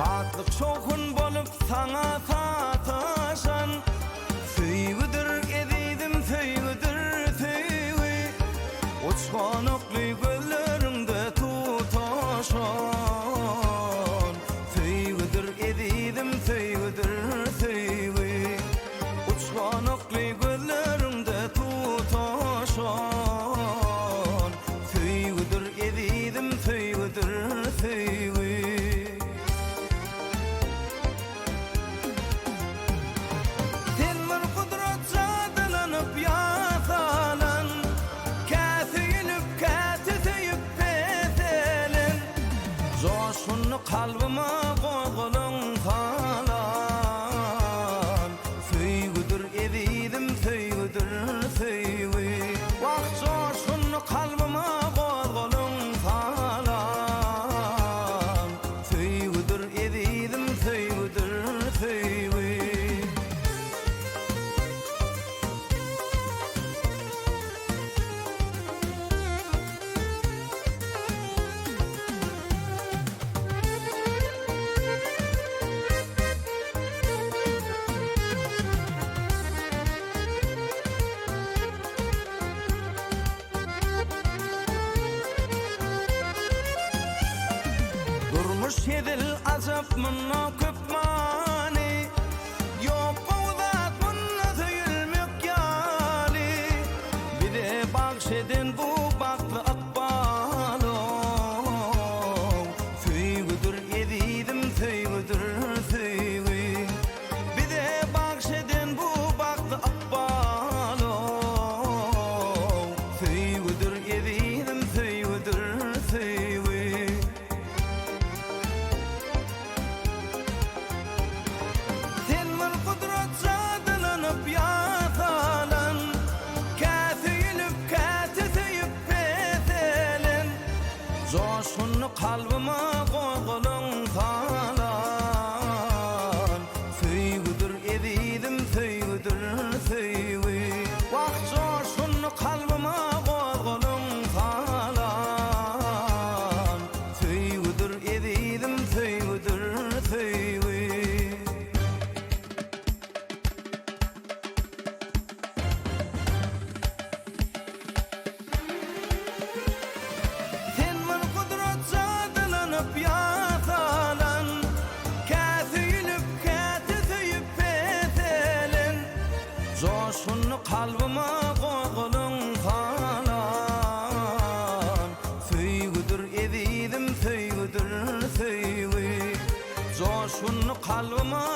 Tatlık şokun bolup sana sataşan Süygüdür edidim süygüdür süygü Uçkan oklu gözlerinde tutaşan Süygüdür edidim süygüdür süygü Uçkan oklu gözlerinde tutaşan Süygüdür edidim süygüdür süygü Kalbıma koğulun falan Süygüdür edidim süygüdür süygü Vah coşun kalbıma koğulun falan Süygüdür edidim süygüdür süygü Durmuş yedil azap mınna köp mani Yok oğuzat mınna söyülmük yali Bir de bağışedin bu baklı akbalım Süygüdür edidim süygüdür süygü Bir de bağışedin bu baklı akbalım Süygüdür edidim süygüdür süygü Coşun kalbıma koğulun falan Süygüdür edidim süygüdür süygü Vah coşun kalbıma koğulun falan Süygüdür edidim süygüdür süygü Yatalan Kâthülüp kâthüyüp petelin Coşun kalbıma koğulun falan Süygüdür edidim süygüdür süygü Coşun kalbıma